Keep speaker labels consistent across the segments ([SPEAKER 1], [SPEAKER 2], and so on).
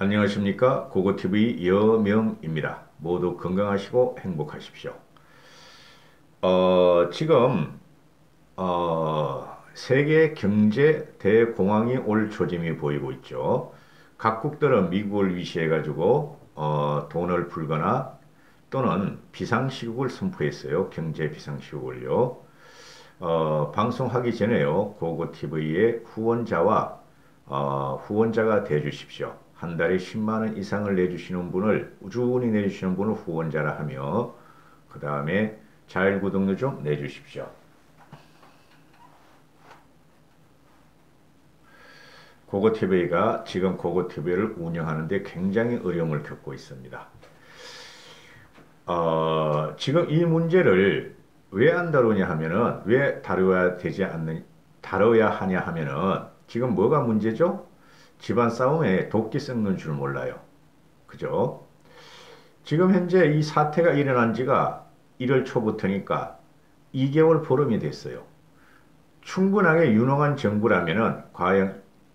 [SPEAKER 1] 안녕하십니까? 고고TV 여명입니다. 모두 건강하시고 행복하십시오. 지금 세계 경제 대공황이 올 조짐이 보이고 있죠. 각국들은 미국을 위시해가지고 돈을 풀거나 또는 비상시국을 선포했어요. 경제 비상시국을요. 방송하기 전에요. 고고TV의 후원자가 되주십시오. 한 달에 10만 원 이상을 내주시는 분을, 꾸준히 내주시는 분을 후원자라 하며, 그 다음에 자율구독료 좀 내주십시오. 고고TV가 지금 고고TV를 운영하는데 굉장히 어려움을 겪고 있습니다. 지금 이 문제를 왜 안 다루냐 하면은, 왜 다뤄야 하냐 하면은, 지금 뭐가 문제죠? 집안 싸움에 도끼 섞는 줄 몰라요. 그죠? 지금 현재 이 사태가 일어난 지가 1월 초부터니까 2개월 보름이 됐어요. 충분하게 유능한 정부라면은,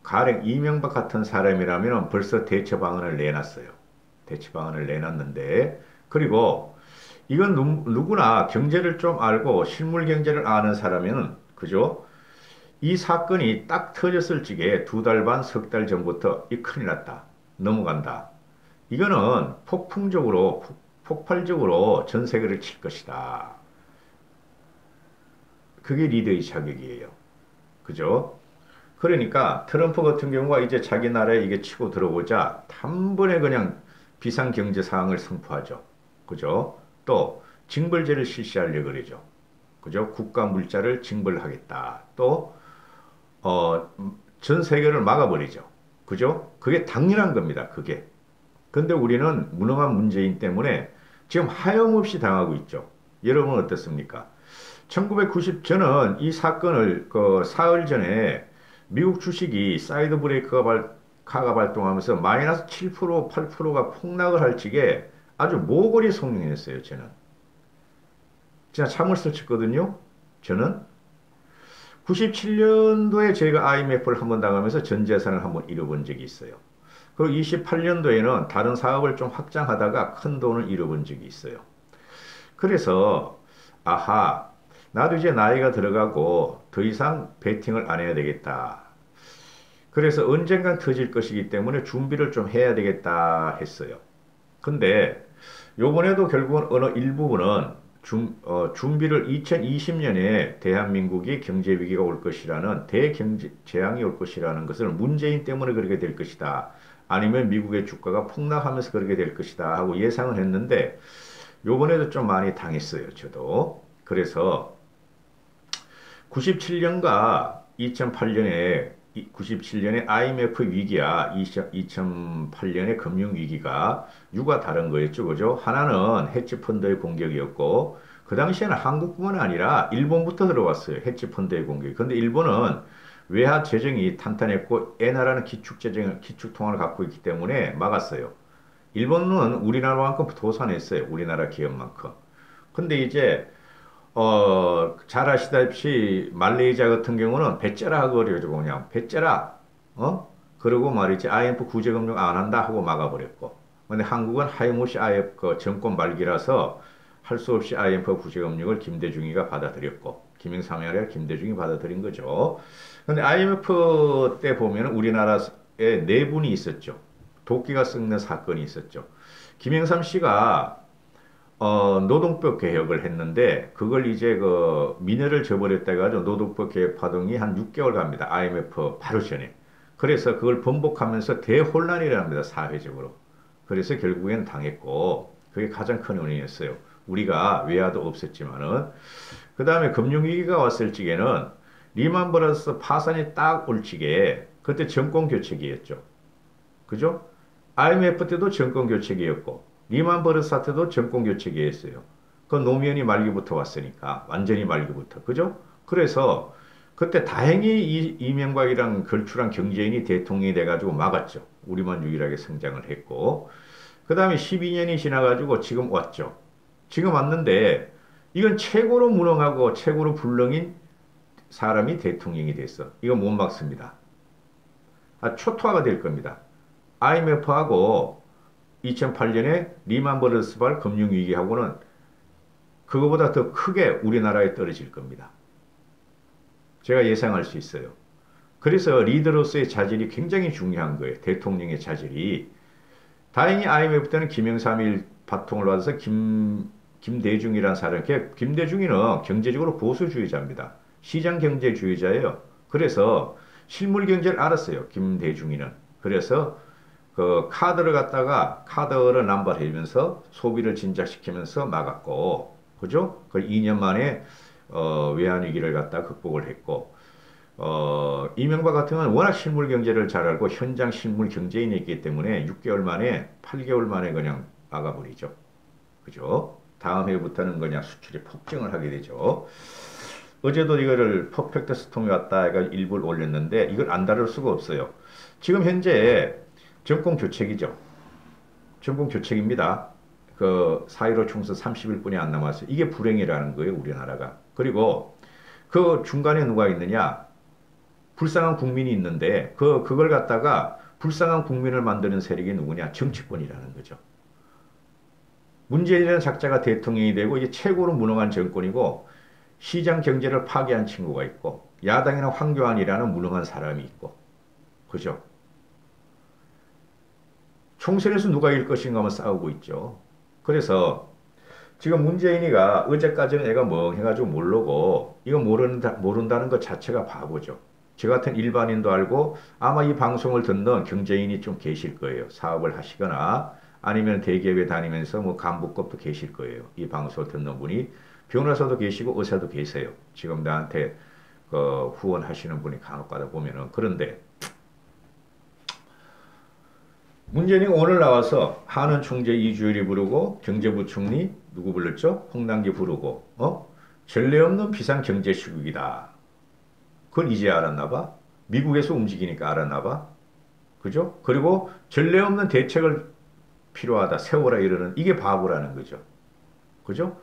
[SPEAKER 1] 가령 이명박 같은 사람이라면은 벌써 대처 방안을 내놨어요. 대처 방안을 내놨는데, 그리고 이건 누구나 경제를 좀 알고 실물 경제를 아는 사람이면, 그죠? 이 사건이 딱 터졌을 적에 2달 반, 3달 전부터 이 큰일 났다. 넘어간다. 이거는 폭발적으로 전 세계를 칠 것이다. 그게 리더의 자격이에요. 그죠? 그러니까 트럼프 같은 경우가 이제 자기 나라에 이게 치고 들어오자 단번에 그냥 비상경제 사항을 선포하죠. 그죠? 또 징벌제를 실시하려고 그러죠. 그죠? 국가 물자를 징벌하겠다. 또 전 세계를 막아버리죠. 그죠? 그게 당연한 겁니다. 그게. 근데 우리는 무능한 문재인 때문에 지금 하염없이 당하고 있죠. 여러분은 어떻습니까? 저는 이 사건을 사흘 전에 미국 주식이 사이드 브레이크가 발동하면서 마이너스 7%, 8%가 폭락을 할 적에 아주 모골이 속령했어요. 저는. 진짜 참을성 쳤거든요. 저는. 97년도에 제가 IMF를 한번 당하면서 전 재산을 한번 잃어본 적이 있어요. 그리고 28년도에는 다른 사업을 좀 확장하다가 큰 돈을 잃어본 적이 있어요. 그래서 아하, 나도 이제 나이가 들어가고 더 이상 베팅을 안 해야 되겠다. 그래서 언젠간 터질 것이기 때문에 준비를 좀 해야 되겠다 했어요. 근데 요번에도 결국은 어느 일부분은 준비를 2020년에 대한민국이 경제 위기가 올 것이라는 대경제 재앙이 올 것이라는 것을 문재인 때문에 그렇게 될 것이다. 아니면 미국의 주가가 폭락하면서 그렇게 될 것이다 하고 예상을 했는데 요번에도 좀 많이 당했어요. 저도. 그래서 97년과 2008년에 97년에 IMF 위기야 2008년의 금융 위기가 유가 다른 거였죠. 그죠? 하나는 헤지펀드의 공격이었고 그 당시에는 한국뿐만 아니라 일본부터 들어왔어요. 헤지펀드의 공격이. 근데 일본은 외화 재정이 탄탄했고 엔화라는 기축통화를 갖고 있기 때문에 막았어요. 일본은 우리나라만큼 도산했어요. 우리나라 기업만큼. 근데 이제 잘 아시다시피 말레이시아 같은 경우는 배째라 하고 그래가지고 그냥 배째라 그러고 말이지 IMF 구제금융 안 한다 하고 막아버렸고 근데 한국은 하이모시 IMF 그 정권 말기라서 할 수 없이 IMF 구제금융을 김대중이가 받아들였고 김영삼이 아니라 김대중이 받아들인 거죠. 근데 IMF 때 보면 우리나라에 네 분이 있었죠. 도끼가 썩는 사건이 있었죠. 김영삼 씨가 노동법 개혁을 했는데 그걸 이제 민의를 저버렸다 해가지고 노동법 개혁 파동이 한 6개월 갑니다. IMF 바로 전에. 그래서 그걸 번복하면서 대혼란이 일어납니다. 사회적으로. 그래서 결국엔 당했고 그게 가장 큰 원인이었어요. 우리가 외화도 없었지만은 그 다음에 금융위기가 왔을 적에는 리만 브라더스 파산이 딱 올 적에 그때 정권 교체기였죠. 그죠? IMF 때도 정권 교체기였고 리만 브라더스 사태도 정권 교체기였어요. 그 노무현이 말기부터 왔으니까 완전히 말기부터 그죠? 그래서 그때 다행히 이명박이랑 걸출한 경제인이 대통령이 돼가지고 막았죠. 우리만 유일하게 성장을 했고 그 다음에 12년이 지나가지고 지금 왔죠. 지금 왔는데 이건 최고로 무능하고 최고로 불능인 사람이 대통령이 됐어. 이거 못 막습니다. 초토화가 될 겁니다. IMF하고 2008년에 리만 브러더스발 금융위기하고는 그거보다 더 크게 우리나라에 떨어질 겁니다. 제가 예상할 수 있어요. 그래서 리더로서의 자질이 굉장히 중요한 거예요. 대통령의 자질이. 다행히 IMF 때는 김영삼일 바통을 받아서 김대중이라는 사람, 김대중이는 경제적으로 보수주의자입니다. 시장 경제주의자예요. 그래서 실물 경제를 알았어요. 김대중이는. 그래서 그 카드를 갖다가 카드를 남발해주면서 소비를 진작시키면서 막았고, 그죠? 그 2년 만에 외환위기를 갖다 극복을 했고, 이명박 같은 경우는 워낙 실물 경제를 잘 알고 현장 실물 경제인이었기 때문에 6개월 만에, 8개월 만에 그냥 막아버리죠. 그죠? 다음 해부터는 그냥 수출이 폭증을 하게 되죠. 어제도 이거를 퍼펙트 스톰이 왔다 해가 일부를 올렸는데 이걸 안 다룰 수가 없어요. 지금 현재 정권 교체기죠. 정권 교체기입니다. 그 4.15 총선 30일뿐이 안 남았어요. 이게 불행이라는 거예요, 우리나라가. 그리고 그 중간에 누가 있느냐? 불쌍한 국민이 있는데 그걸 갖다가 불쌍한 국민을 만드는 세력이 누구냐? 정치권이라는 거죠. 문재인이라는 작자가 대통령이 되고 이게 최고로 무능한 정권이고 시장 경제를 파괴한 친구가 있고 야당이나 황교안이라는 무능한 사람이 있고 그죠? 총선에서 누가 이길 것인가 하면 싸우고 있죠. 그래서 지금 문재인이가 어제까지는 애가 멍해가지고 모르고 이거 모른다는 것 자체가 바보죠. 저 같은 일반인도 알고 아마 이 방송을 듣는 경제인이 좀 계실 거예요. 사업을 하시거나 아니면 대기업에 다니면서 뭐 간부급도 계실 거예요. 이 방송을 듣는 분이 변호사도 계시고 의사도 계세요. 지금 나한테 그 후원하시는 분이 간혹 가다 보면은. 그런데 문재인이 오늘 나와서 한은 총재 이주열이 부르고 경제부총리 누구 불렀죠? 홍남기 부르고 전례 없는 비상 경제 시국이다. 그걸 이제 알았나 봐. 미국에서 움직이니까 알았나 봐. 그죠? 그리고 전례 없는 대책을 필요하다. 세워라 이러는 이게 바보라는 거죠. 그죠?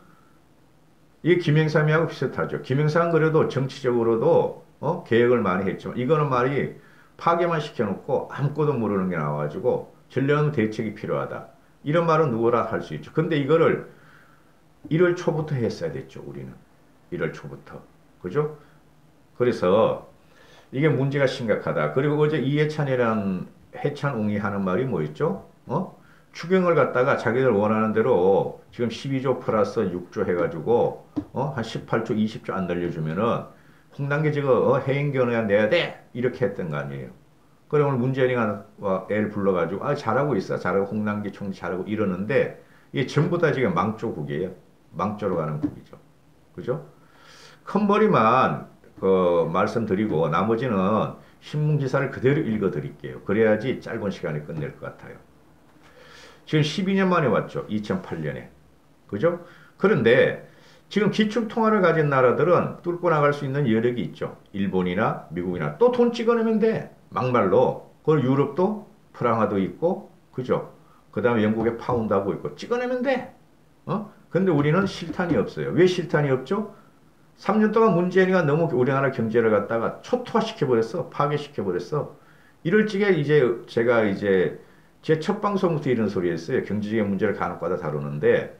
[SPEAKER 1] 이게 김영삼이하고 비슷하죠. 김영삼은 그래도 정치적으로도 계획을 많이 했지만 이거는 말이 파괴만 시켜놓고 아무것도 모르는 게 나와가지고 전례 없는 대책이 필요하다. 이런 말은 누구나 할 수 있죠. 근데 이거를 1월 초부터 했어야 됐죠. 우리는. 1월 초부터. 그죠? 그래서 이게 문제가 심각하다. 그리고 어제 이해찬이랑 해찬웅이 하는 말이 뭐였죠? 추경을 갖다가 자기들 원하는 대로 지금 12조 플러스 6조 해가지고 한 18조, 20조 안 늘려주면은 홍단계 저거 해임견해야 내야 돼 이렇게 했던 거 아니에요. 그래 오늘 문재인이가 애를 불러가지고 잘하고 있어, 잘하고 홍남기 총리 잘하고 이러는데 이게 전부 다 지금 망조국이에요. 망조로 가는 국이죠. 그죠? 큰 머리만 말씀드리고 나머지는 신문 기사를 그대로 읽어드릴게요. 그래야지 짧은 시간에 끝낼 것 같아요. 지금 12년 만에 왔죠. 2008년에. 그죠? 그런데 지금 기축통화를 가진 나라들은 뚫고 나갈 수 있는 여력이 있죠. 일본이나 미국이나 또 돈 찍어내면 돼. 막말로. 그리고 유럽도 프랑하도 있고, 그죠? 그 다음에 영국의 파운드하고 있고, 찍어내면 돼. 근데 우리는 실탄이 없어요. 왜 실탄이 없죠? 3년 동안 문재인이가 너무 우리나라 경제를 갖다가 초토화시켜버렸어. 파괴시켜버렸어. 이럴 적에 이제 제가 이제 제 첫 방송부터 이런 소리 했어요. 경제적인 문제를 간혹가다 다루는데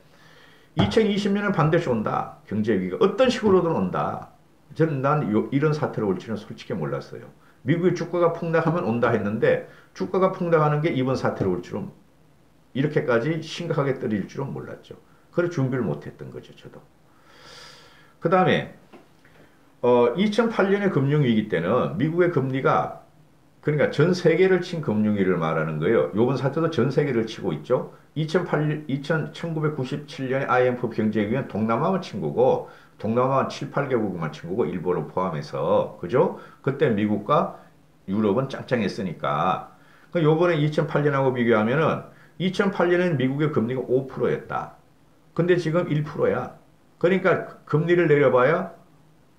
[SPEAKER 1] 2020년은 반드시 온다. 경제위기가 어떤 식으로든 온다. 저는 이런 사태로 올 줄은 솔직히 몰랐어요. 미국의 주가가 폭락하면 온다 했는데 주가가 폭락하는 게 이번 사태로 올 줄은 이렇게까지 심각하게 떨어질 줄은 몰랐죠. 그래서 준비를 못했던 거죠. 저도. 그 다음에 2008년의 금융위기 때는 미국의 금리가 그러니까 전 세계를 친 금융위기를 말하는 거예요. 요번 사태도 전 세계를 치고 있죠. 1997년에 IMF 경제위기는 동남아만 친 거고 동남아만 7, 8개국만 친 거고 일본을 포함해서 그죠? 그때 미국과 유럽은 짱짱했으니까 요번에 2008년하고 비교하면은 2008년엔 미국의 금리가 5%였다. 근데 지금 1%야. 그러니까 금리를 내려봐야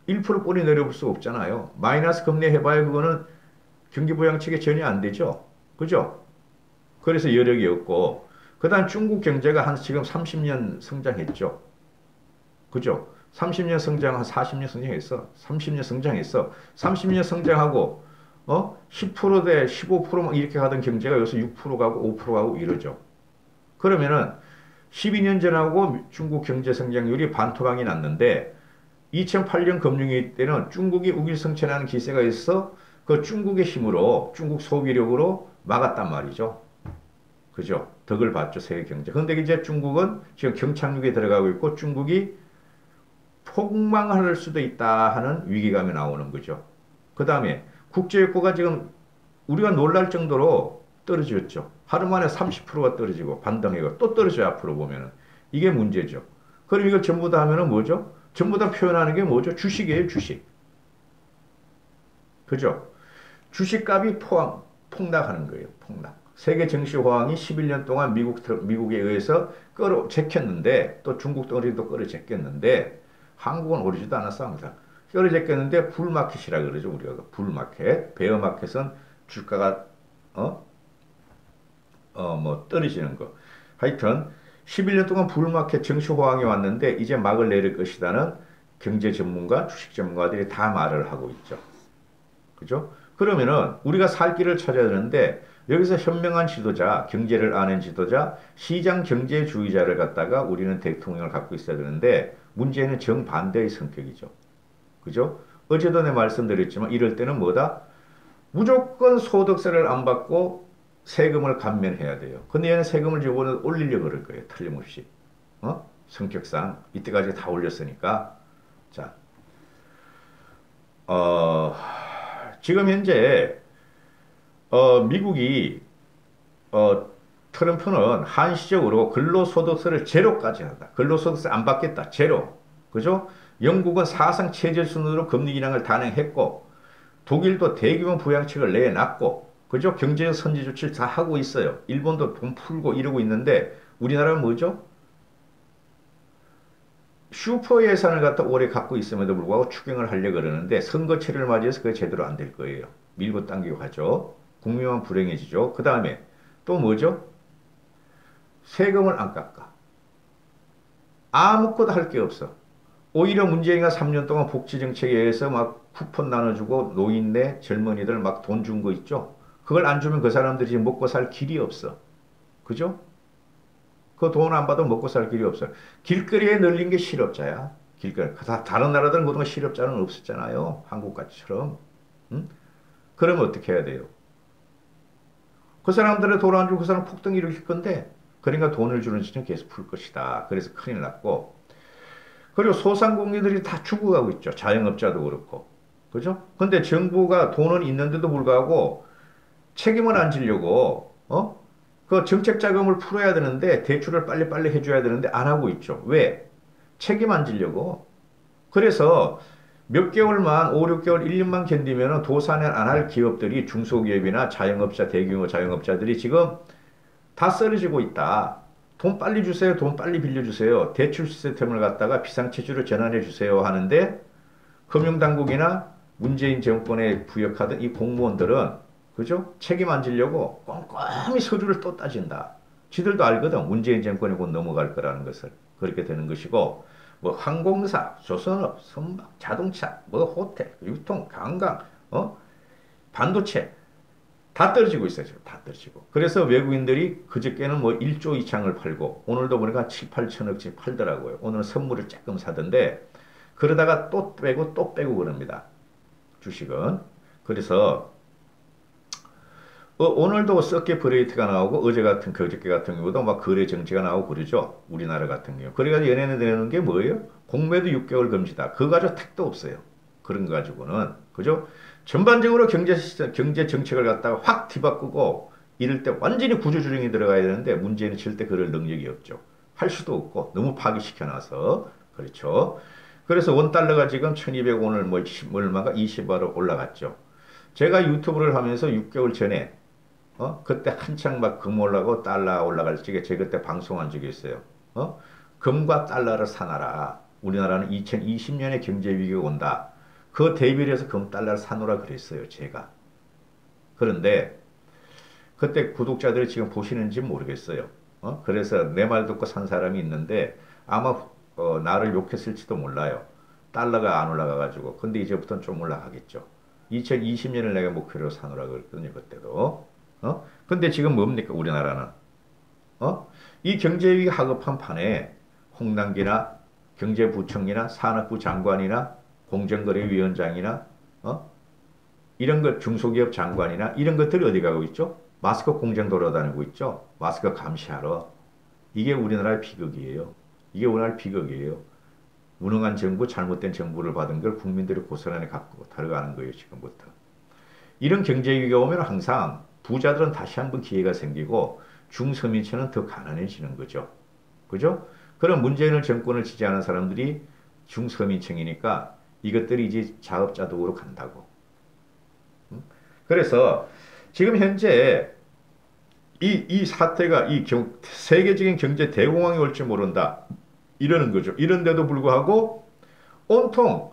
[SPEAKER 1] 1%뿐이 내려볼 수가 없잖아요. 마이너스 금리 해봐야 그거는 경기부양책에 전혀 안 되죠. 그죠? 그래서 여력이 없고 그 다음 중국 경제가 지금 30년 성장했죠. 그죠? 30년 성장, 한 40년 성장했어. 30년 성장했어. 30년 성장하고 10%대 15% 이렇게 가던 경제가 여기서 6% 가고 5% 가고 이러죠. 그러면은 12년 전하고 중국 경제 성장률이 반토막이 났는데 2008년 금융위기 때는 중국이 우길성천하는 기세가 있어 그 중국의 힘으로 중국 소비력으로 막았단 말이죠. 그죠? 덕을 봤죠, 세계 경제. 근데 이제 중국은 지금 경착륙에 들어가고 있고 중국이 폭망할 수도 있다 하는 위기감이 나오는 거죠. 그 다음에 국제유가가 지금 우리가 놀랄 정도로 떨어졌죠. 하루 만에 30%가 떨어지고 반등해고 또 떨어져요. 앞으로 보면은. 이게 문제죠. 그럼 이걸 전부 다 하면은 뭐죠? 전부 다 표현하는 게 뭐죠? 주식이에요, 주식. 그죠? 주식값이 폭락하는 거예요. 폭락. 세계 증시 호황이 11년 동안 미국에 의해서 제꼈는데 또 중국도 어린도 제꼈는데 한국은 오르지도 않았어 항상. 제꼈는데 불마켓이라 그러죠. 우리가 불마켓. 베어마켓은 주가가 뭐 떨어지는 거. 하여튼 11년 동안 불마켓 증시 호황이 왔는데 이제 막을 내릴 것이다는 경제 전문가, 주식 전문가들이 다 말을 하고 있죠. 그죠? 그러면은 우리가 살 길을 찾아야 되는데 여기서 현명한 지도자, 경제를 아는 지도자, 시장 경제주의자를 갖다가 우리는 대통령을 갖고 있어야 되는데 문제는 정반대의 성격이죠. 그죠? 어제도 내 말씀드렸지만 이럴 때는 뭐다? 무조건 소득세를 안 받고 세금을 감면해야 돼요. 근데 얘는 세금을 이번에 올리려고 그럴 거예요. 틀림없이. 성격상 이때까지 다 올렸으니까. 자, 어, 지금 현재 미국이 트럼프는 한시적으로 근로소득세를 제로까지 한다. 근로소득세 안 받겠다. 제로. 그죠? 영국은 사상 최저 수준으로 금리 인하를 단행했고 독일도 대규모 부양책을 내놨고 그죠? 경제적 선제 조치를 다 하고 있어요. 일본도 돈 풀고 이러고 있는데 우리나라는 뭐죠? 슈퍼 예산을 갖다 오래 갖고 있음에도 불구하고 추경을 하려고 그러는데 선거철을 맞이해서 그게 제대로 안 될 거예요. 밀고 당기고 하죠. 국민만 불행해지죠. 그 다음에 또 뭐죠? 세금을 안 깎아. 아무것도 할 게 없어. 오히려 문재인가 3년 동안 복지정책에 의해서 막 쿠폰 나눠주고 노인네 젊은이들 막 돈 준 거 있죠? 그걸 안 주면 그 사람들이 먹고 살 길이 없어. 그죠? 그 돈 안 받으면 먹고 살 길이 없어요. 길거리에 널린 게 실업자야. 길거리. 다른 나라들은 그동안 실업자는 없었잖아요. 한국같이처럼. 응? 그러면 어떻게 해야 돼요? 그 사람들의 돈 안 주고 그 사람 폭등 일으킬 건데, 그러니까 돈을 주는 짓은 계속 풀 것이다. 그래서 큰일 났고, 그리고 소상공인들이 다 죽어가고 있죠. 자영업자도 그렇고. 그죠? 근데 정부가 돈은 있는데도 불구하고 책임을 안 지려고, 그 정책 자금을 풀어야 되는데, 대출을 빨리빨리 해줘야 되는데, 안 하고 있죠. 왜? 책임 안 지려고. 그래서 몇 개월만, 5, 6개월, 1년만 견디면 도산을 안 할 기업들이 중소기업이나 자영업자, 대규모 자영업자들이 지금 다 쓰러지고 있다. 돈 빨리 주세요. 돈 빨리 빌려주세요. 대출 시스템을 갖다가 비상체제로 전환해 주세요 하는데 금융당국이나 문재인 정권에 부역하던 이 공무원들은 그죠? 책임 안 지려고 꼼꼼히 서류를 또 따진다. 지들도 알거든. 문재인 정권이 곧 넘어갈 거라는 것을. 그렇게 되는 것이고 뭐 항공사, 조선업, 선박, 자동차, 뭐 호텔, 유통, 관광, 반도체 다 떨어지고 있어요. 지금 다 떨어지고. 그래서 외국인들이 그저께는 뭐 1조 이창을 팔고 오늘도 보니까 7, 8천억씩 팔더라고요. 오늘은 선물을 조금 사던데 그러다가 또 빼고 또 빼고 그럽니다. 주식은. 그래서 오늘도 썩게 브레이트가 나오고 그저께 같은 경우도 막 거래 정지가 나오고 그러죠. 우리나라 같은 경우. 그래가지고 얘네는 내는 게 뭐예요? 공매도 6개월 금지다. 그거 가지고 택도 없어요. 그런 거 가지고는. 그죠? 전반적으로 경제 정책을 갖다가 확 뒤바꾸고 이럴 때 완전히 구조조정이 들어가야 되는데 문제는 절대 그럴 능력이 없죠. 할 수도 없고 너무 파기시켜놔서. 그렇죠. 그래서 원달러가 지금 1200원을 뭐 얼마가 20바로 올라갔죠. 제가 유튜브를 하면서 6개월 전에 그때 한창 막 금 올라가고 달러 올라갈 적에 제가 그때 방송한 적이 있어요. 금과 달러를 사놔라. 우리나라는 2020년에 경제 위기가 온다. 그 대비를 해서 금 달러를 사놓으라 그랬어요. 제가. 그런데 그때 구독자들이 지금 보시는지 모르겠어요. 그래서 내 말 듣고 산 사람이 있는데 아마 나를 욕했을지도 몰라요. 달러가 안 올라가가지고. 근데 이제부터는 좀 올라가겠죠. 2020년을 내가 목표로 삼으라고 그랬거든요, 그때도. 근데 지금 뭡니까, 우리나라는? 이 경제위기 하급한 판에 홍남기나 경제부총리나 산업부 장관이나 공정거래위원장이나, 이런 것, 중소기업 장관이나 이런 것들이 어디 가고 있죠? 마스크 공장 돌아다니고 있죠? 마스크 감시하러. 이게 우리나라의 비극이에요. 이게 우리나라의 비극이에요. 무능한 정부, 잘못된 정부를 받은 걸 국민들이 고스란히 갖고 들어가는 거예요, 지금부터. 이런 경제위기가 오면 항상 부자들은 다시 한번 기회가 생기고 중서민층은 더 가난해지는 거죠. 그죠? 그런 문재인을 정권을 지지하는 사람들이 중서민층이니까 이것들이 이제 자업자득으로 간다고. 그래서 지금 현재 이 사태가 세계적인 경제 대공황이 올지 모른다. 이러는 거죠. 이런데도 불구하고 온통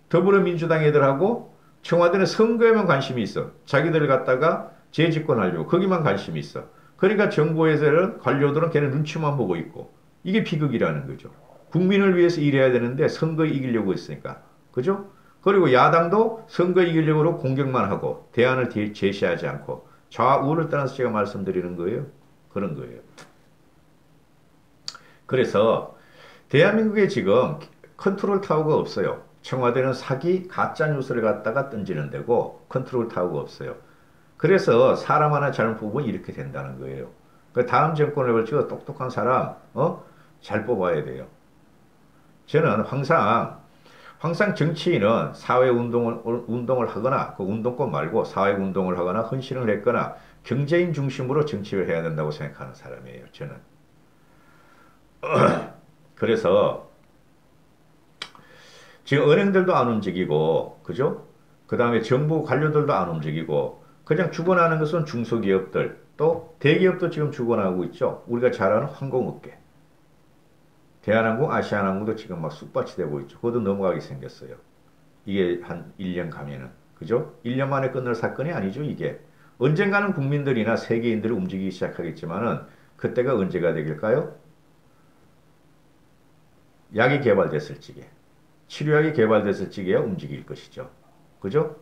[SPEAKER 1] 더불어민주당 애들하고 청와대는 선거에만 관심이 있어. 자기들 갖다가 재집권하려고 거기만 관심이 있어. 그러니까 정부에서는 관료들은 걔는 눈치만 보고 있고 이게 비극이라는 거죠. 국민을 위해서 일해야 되는데 선거에 이기려고 했으니까. 그죠? 그리고 야당도 선거에 이기려고 공격만 하고 대안을 제시하지 않고 좌우를 떠나서 제가 말씀드리는 거예요. 그런 거예요. 그래서 대한민국에 지금 컨트롤 타워가 없어요. 청와대는 사기, 가짜 뉴스를 갖다가 던지는 데고 컨트롤 타워가 없어요. 그래서 사람 하나 잘못 뽑으면 이렇게 된다는 거예요. 그 다음 정권을 걸쳐 똑똑한 사람, 잘 뽑아야 돼요. 저는 항상 정치인은 운동을 하거나 그 운동권 말고 사회 운동을 하거나 헌신을 했거나 경제인 중심으로 정치를 해야 된다고 생각하는 사람이에요. 저는. 그래서 지금 은행들도 안 움직이고, 그죠? 그 다음에 정부 관료들도 안 움직이고, 그냥 죽어나는 것은 중소기업들, 또 대기업도 지금 죽어나고 있죠. 우리가 잘 아는 항공업계. 대한항공, 아시아나항공도 지금 막 쑥밭이 되고 있죠. 그것도 넘어가게 생겼어요. 이게 한 1년 가면은. 그죠? 1년 만에 끝날 사건이 아니죠, 이게. 언젠가는 국민들이나 세계인들이 움직이기 시작하겠지만은, 그때가 언제가 되길까요? 약이 개발됐을 적에, 치료약이 개발됐을 적에야 움직일 것이죠. 그죠?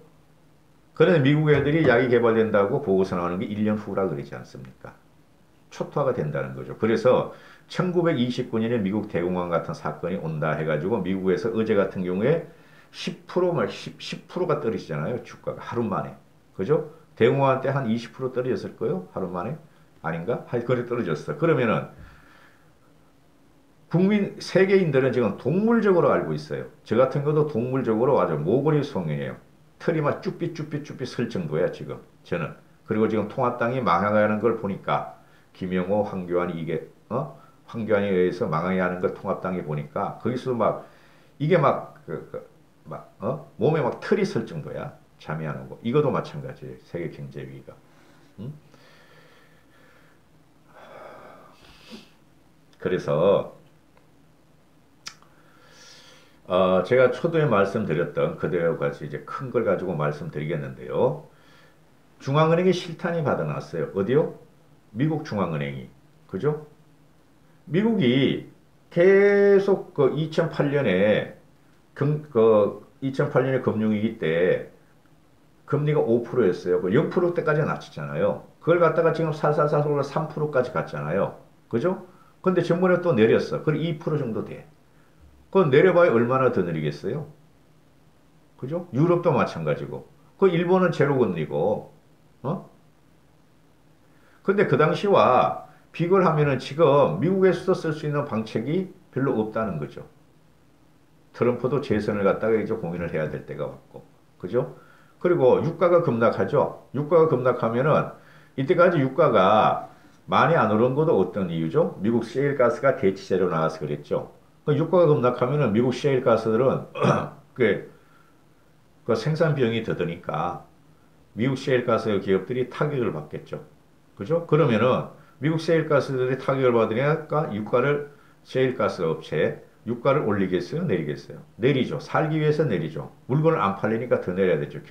[SPEAKER 1] 그런데 미국 애들이 약이 개발된다고 보고서 나오는 게 1년 후라 그러지 않습니까? 초토화가 된다는 거죠. 그래서 1929년에 미국 대공황 같은 사건이 온다 해가지고 미국에서 어제 같은 경우에 10%가 떨어지잖아요. 주가가 하루 만에. 그죠? 대공황 때 한 20% 떨어졌을 거예요. 하루 만에. 아닌가? 그래 떨어졌어. 그러면은 세계인들은 지금 동물적으로 알고 있어요. 저 같은 경우도 동물적으로 아주 모골이 송이에요. 털이 막 쭈삣쭈삣쭈삣 설 정도야, 지금. 저는. 그리고 지금 통합당이 망해가는 걸 보니까, 김영호, 황교안이 황교안에 의해서 망해가는 걸 통합당이 보니까, 거기서 막, 이게 몸에 막 털이 설 정도야. 잠이 안 오고. 이것도 마찬가지예요. 세계 경제 위기가. 응? 그래서, 제가 초도에 말씀드렸던 그대로 같이 이제 큰 걸 가지고 말씀드리겠는데요. 중앙은행이 실탄이 받아놨어요. 어디요? 미국 중앙은행이. 그죠? 미국이 계속 그 2008년에 2008년에 금융위기 때 금리가 5%였어요. 0%대까지 낮췄잖아요. 그걸 갖다가 지금 살살살 올라 3%까지 갔잖아요. 그죠? 근데 전번에 또 내렸어. 그럼 2% 정도 돼. 그건 내려봐야 얼마나 더 내리겠어요? 그죠? 유럽도 마찬가지고. 그 일본은 제로 금리고, 근데 그 당시와 비교를 하면은 지금 미국에서도 쓸 수 있는 방책이 별로 없다는 거죠. 트럼프도 재선을 갖다가 이제 고민을 해야 될 때가 왔고. 그죠? 그리고 유가가 급락하죠? 유가가 급락하면은 이때까지 유가가 많이 안 오른 것도 어떤 이유죠? 미국 셰일가스가 대치재로 나와서 그랬죠. 그 유가가 급락하면은 미국 셰일가스들은 그 생산 비용이 더 드니까 미국 셰일가스 기업들이 타격을 받겠죠. 그죠? 그러면은 미국 셰일가스들이 타격을 받으니까 셰일가스 업체 유가를 올리겠어요? 내리겠어요? 내리죠. 살기 위해서 내리죠. 물건을 안 팔리니까 더 내려야 되죠.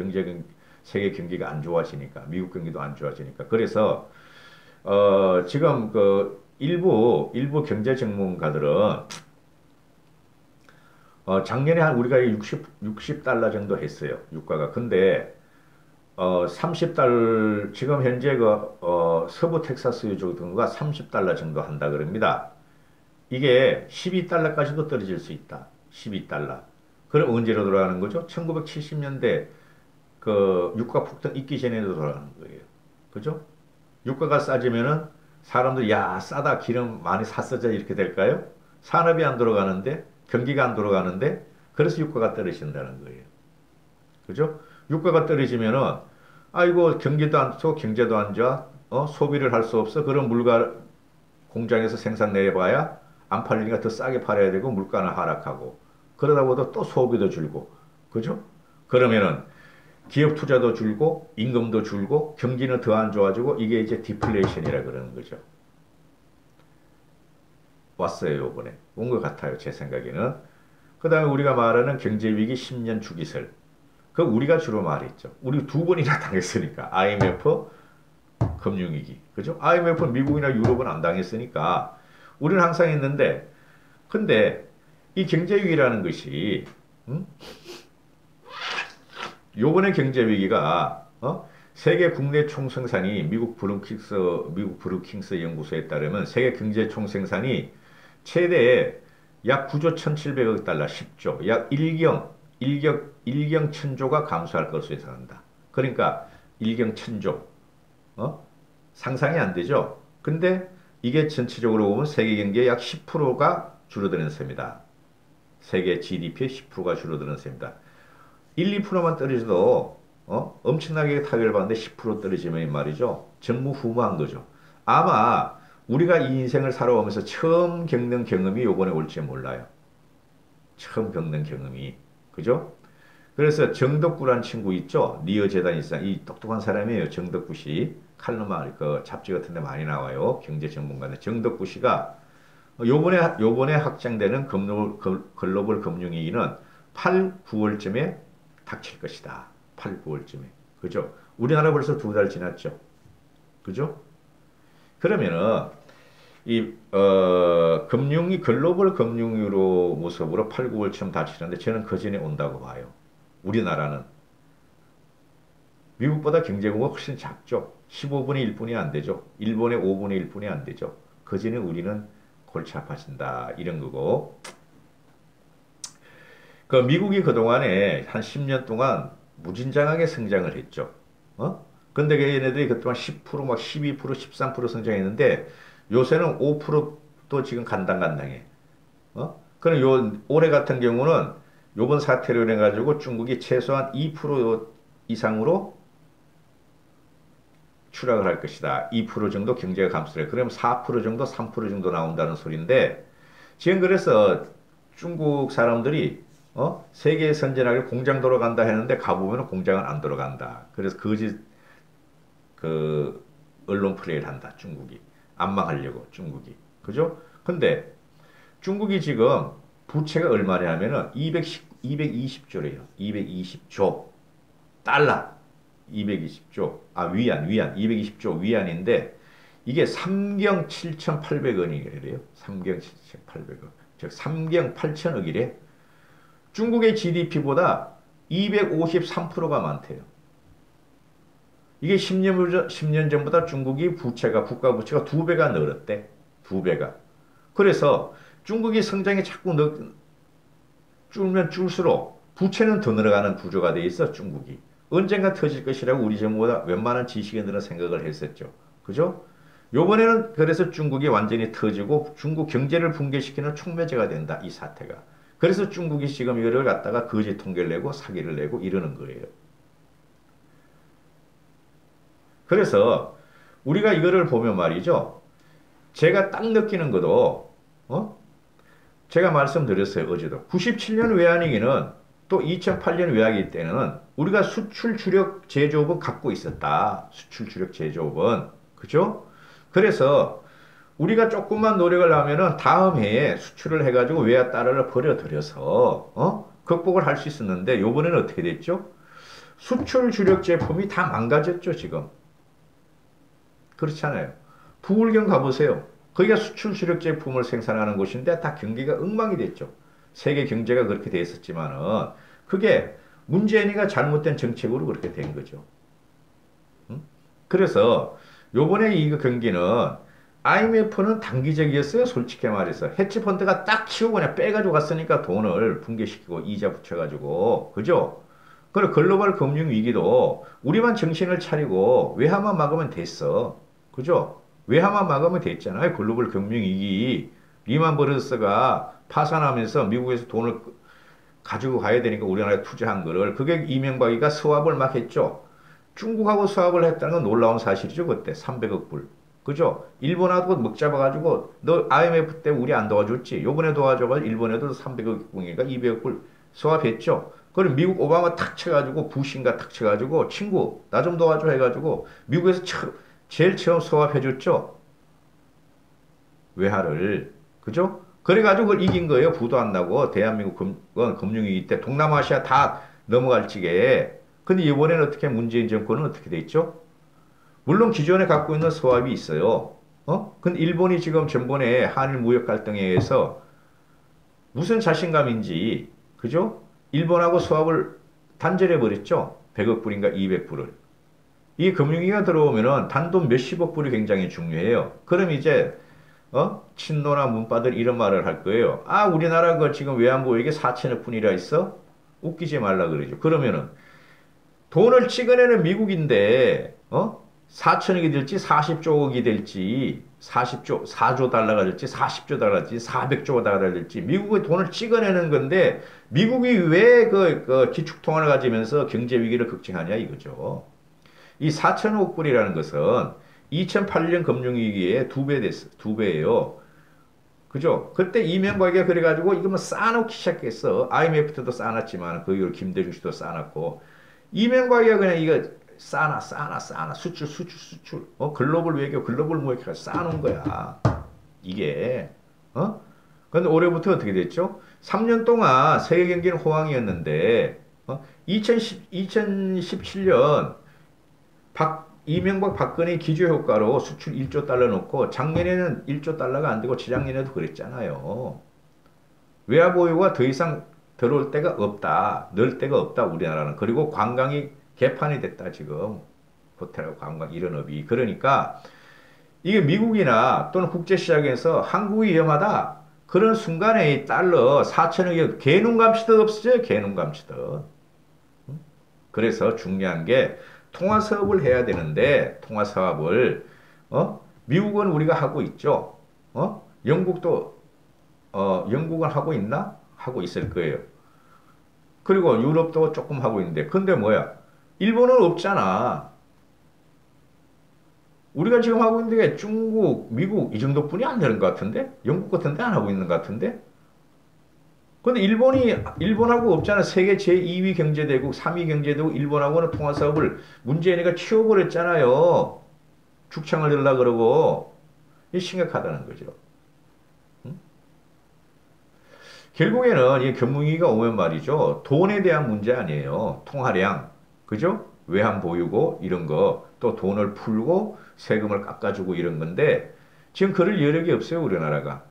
[SPEAKER 1] 세계 경기가 안 좋아지니까. 미국 경기도 안 좋아지니까. 그래서, 지금 일부 경제 전문가들은 작년에 한 우리가 60달러 정도 했어요. 유가가. 근데 30달, 지금 현재 서부 텍사스주 정도가 30달러 정도 한다 그럽니다. 이게 12달러까지도 떨어질 수 있다. 12달러. 그럼 언제로 돌아가는 거죠? 1970년대 유가 폭등 있기 전에도 돌아가는 거예요. 그죠? 유가가 싸지면은 사람들 야 싸다 기름 많이 샀어자 이렇게 될까요? 산업이 안 돌아가는데 경기가 안 돌아가는데 그래서 유가가 떨어진다는 거예요. 그죠? 유가가 떨어지면은 아이고 경기도 안 좋고 경제도 안 좋아. 소비를 할 수 없어. 그럼 물가 공장에서 생산 내봐야 안 팔리니까 더 싸게 팔아야 되고 물가는 하락하고 그러다 보다 또 소비도 줄고 그죠? 그러면은 기업 투자도 줄고 임금도 줄고 경기는 더 안 좋아지고 이게 이제 디플레이션이라 그러는 거죠. 왔어요, 요번에. 온 것 같아요, 제 생각에는. 그 다음에 우리가 말하는 경제위기 10년 주기설. 그 우리가 주로 말했죠. 우리 두 번이나 당했으니까. IMF, 금융위기. 그죠? IMF는 미국이나 유럽은 안 당했으니까 우리는 항상 했는데 근데 이 경제위기라는 것이 요번에 경제위기가 세계 국내 총생산이 미국 브루킹스 연구소에 따르면 세계 경제 총생산이 최대 약 9조 1,700억 달러 10조 약 1경 1,000조가 감소할 것으로 예상한다. 그러니까 1경 1,000조 상상이 안 되죠. 근데 이게 전체적으로 보면 세계 경제의 약 10%가 줄어드는 셈이다. 세계 GDP의 10%가 줄어드는 셈이다. 1, 2%만 떨어져도 엄청나게 타격을 받는데 10% 떨어지면 말이죠. 전무후무한 거죠. 아마 우리가 이 인생을 살아오면서 처음 겪는 경험이 요번에 올지 몰라요. 처음 겪는 경험이. 그죠? 그래서 정덕구란 친구 있죠? 니어 재단이상 이 똑똑한 사람이에요. 정덕구 씨. 칼럼 잡지 같은 데 많이 나와요. 경제 전문가인데 정덕구 씨가 요번에 확장되는 글로벌 금융위기는 8, 9월쯤에 닥칠 것이다. 8, 9월쯤에. 그죠? 우리나라 벌써 2달 지났죠. 그죠? 그러면은, 글로벌 금융위로 모습으로 8, 9월쯤 닥치는데 저는 그 전에 온다고 봐요. 우리나라는. 미국보다 경제规模가 훨씬 작죠. 15분의 1분이 안 되죠. 일본의 5분의 1분이 안 되죠. 그 전에 우리는 골치 아파진다. 이런 거고. 미국이 그동안에 한 10년 동안 무진장하게 성장을 했죠. 근데 얘네들이 그동안 10%, 막 12%, 13% 성장했는데 요새는 5%도 지금 간당간당해. 그럼 올해 같은 경우는 요번 사태로 인해 가지고 중국이 최소한 2% 이상으로 추락을 할 것이다. 2% 정도 경제가 감소해. 그러면 4% 정도, 3% 정도 나온다는 소리인데 지금 그래서 중국 사람들이 세계 선진하게 공장 돌아간다 했는데 가보면 공장은 안 돌아간다. 그래서 거짓 언론 플레이를 한다. 중국이 안 망하려고 중국이 그죠? 근데 중국이 지금 부채가 얼마냐면은 220조래요. 220조 달러. 220조 위안 220조 위안인데 이게 3경 7,800원이래요. 3경 7,800원. 즉 3경 8천억이래. 중국의 GDP보다 253%가 많대요. 이게 10년 전보다 중국이 국가 부채가 2배가 늘었대. 2배가. 그래서 중국이 성장이 자꾸 줄면 줄수록 부채는 더 늘어가는 구조가 돼 있어, 중국이. 언젠가 터질 것이라고 우리 정부보다 웬만한 지식인들은 생각을 했었죠. 그죠? 요번에는 그래서 중국이 완전히 터지고 중국 경제를 붕괴시키는 촉매제가 된다. 이 사태가. 그래서 중국이 지금 이거를 갖다가 거짓 통계를 내고 사기를 내고 이러는 거예요. 그래서 우리가 이거를 보면 말이죠. 제가 딱 느끼는 것도 제가 말씀드렸어요. 어제도. 97년 외환위기는 또 2008년 외환위기 때는 우리가 수출 주력 제조업은 갖고 있었다. 수출 주력 제조업은. 그죠? 그래서 우리가 조금만 노력을 하면은 다음 해에 수출을 해가지고 외화 달러를 벌어들여서 극복을 할 수 있었는데 요번에는 어떻게 됐죠? 수출 주력 제품이 다 망가졌죠, 지금. 그렇잖아요. 부울경 가보세요. 거기가 수출 주력 제품을 생산하는 곳인데 다 경기가 엉망이 됐죠. 세계 경제가 그렇게 돼 있었지만은 그게 문재인이가 잘못된 정책으로 그렇게 된 거죠. 응? 그래서 요번에 이 경기는 IMF는 단기적이었어요. 솔직히 말해서. 헤지펀드가 딱 치고 그냥 빼가지고 갔으니까 돈을 붕괴시키고 이자 붙여가지고. 그죠? 그리고 글로벌 금융 위기도 우리만 정신을 차리고 외화만 막으면 됐어. 그죠? 외화만 막으면 됐잖아요. 글로벌 금융 위기. 리만 브러더스가 파산하면서 미국에서 돈을 가지고 가야 되니까 우리나라에 투자한 거를. 그게 이명박이가 스왑을 막 했죠. 중국하고 수합을 했다는 건 놀라운 사실이죠. 그때 300억 불. 그죠? 일본하고 먹 잡아가지고 너 IMF 때 우리 안 도와줬지? 요번에 도와줘가지고 일본에도 300억 불이니까 200억 불 수합했죠. 그럼 미국 오바마 탁 쳐가지고 부신가 탁 쳐가지고 친구 나 좀 도와줘 해가지고 미국에서 제일 처음 수합해줬죠. 외화를. 그죠? 그래가지고 그걸 이긴 거예요. 부도 안 나고 대한민국 금융위기 때 동남아시아 다 넘어갈 지게. 근데 이번에는 어떻게 문재인 정권은 어떻게 돼 있죠? 물론 기존에 갖고 있는 서합이 있어요. 근데 일본이 지금 전번에 한일 무역 갈등에 의해서 무슨 자신감인지, 그죠? 일본하고 서합을 단절해 버렸죠. 100억 불인가 200불을. 이 금융위기가 들어오면은 단돈 몇십억 불이 굉장히 중요해요. 그럼 이제 친노나 문바들 이런 말을 할 거예요. 아, 우리나라 그 지금 외환보유액이 4천억 분이라 있어? 웃기지 말라 그러죠. 그러면은 돈을 찍어내는 미국인데, 4천억이 될지 40조억이 될지 40조, 4조 달러가 될지 40조 달러가 될지 400조 달러가 될지 미국의 돈을 찍어내는 건데 미국이 왜 그 기축통화를 가지면서 경제 위기를 걱정하냐 이거죠. 이 4천억 불이라는 것은 2008년 금융위기에 두 배 됐어. 두 배예요. 그죠? 그때 이명박이가 그래가지고 이거 뭐 쌓아놓기 시작했어. IMF 때도 쌓아놨지만 그 이후로 김대중 씨도 쌓아놨고 이명박이가 그냥 이거 쌓아놔. 수출. 글로벌 외교, 글로벌 무역해가 쌓아놓은 거야. 이게. 근데 올해부터 어떻게 됐죠? 3년 동안 세계 경기는 호황이었는데, 2017년 이명박 박근혜 기조효과로 수출 1조 달러 놓고 작년에는 1조 달러가 안 되고 재작년에도 그랬잖아요. 외화 보유가 더 이상 들어올 데가 없다. 넣을 데가 없다. 우리나라는. 그리고 관광이 개판이 됐다. 지금. 호텔하고 관광 이런 업이. 그러니까 이게 미국이나 또는 국제시장에서 한국이 위험하다. 그런 순간에 이 달러 4천억이 개눈 감치듯 없어져요. 개눈 감치듯. 그래서 중요한 게 통화사업을 해야 되는데 통화사업을 미국은 우리가 하고 있죠. 영국도 영국은 하고 있나? 하고 있을 거예요. 그리고 유럽도 조금 하고 있는데 근데 뭐야? 일본은 없잖아. 우리가 지금 하고 있는 게 중국, 미국 이 정도뿐이 안 되는 것 같은데? 영국 같은데 안 하고 있는 것 같은데? 근데 일본하고 없잖아. 세계 제2위 경제대국, 3위 경제대국 일본하고는 통화사업을 문재인이가 치워버렸잖아요. 죽창을 들라 그러고. 이게 심각하다는 거죠. 응? 결국에는 이 금융위기가 오면 말이죠. 돈에 대한 문제 아니에요. 통화량. 그죠? 외환 보유고 이런 거. 또 돈을 풀고 세금을 깎아주고 이런 건데 지금 그럴 여력이 없어요. 우리나라가.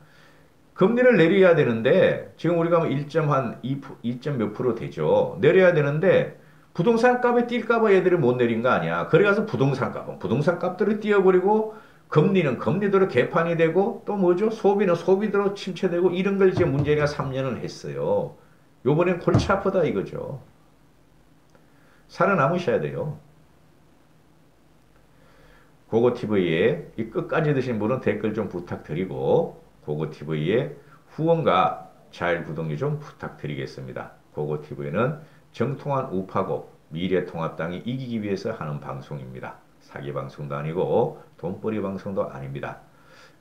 [SPEAKER 1] 금리를 내려야 되는데 지금 우리가 뭐 2점 몇 프로 되죠. 내려야 되는데 부동산 값에 뛸까봐 얘들이 못 내린 거 아니야. 그래가서 부동산 값들을 띄어버리고 금리는 금리대로 개판이 되고 또 뭐죠? 소비는 소비대로 침체되고 이런 걸 이제 문재인이가 3년을 했어요. 요번엔 골치 아프다 이거죠. 살아남으셔야 돼요. 고고TV에 이 끝까지 드신 분은 댓글 좀 부탁드리고 고고TV에 후원과 잘 구독 좀 부탁드리겠습니다. 고고TV는 정통한 우파고 미래통합당이 이기기 위해서 하는 방송입니다. 사기 방송도 아니고 돈벌이 방송도 아닙니다.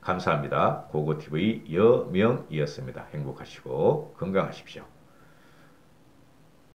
[SPEAKER 1] 감사합니다. 고고TV 여명이었습니다. 행복하시고 건강하십시오.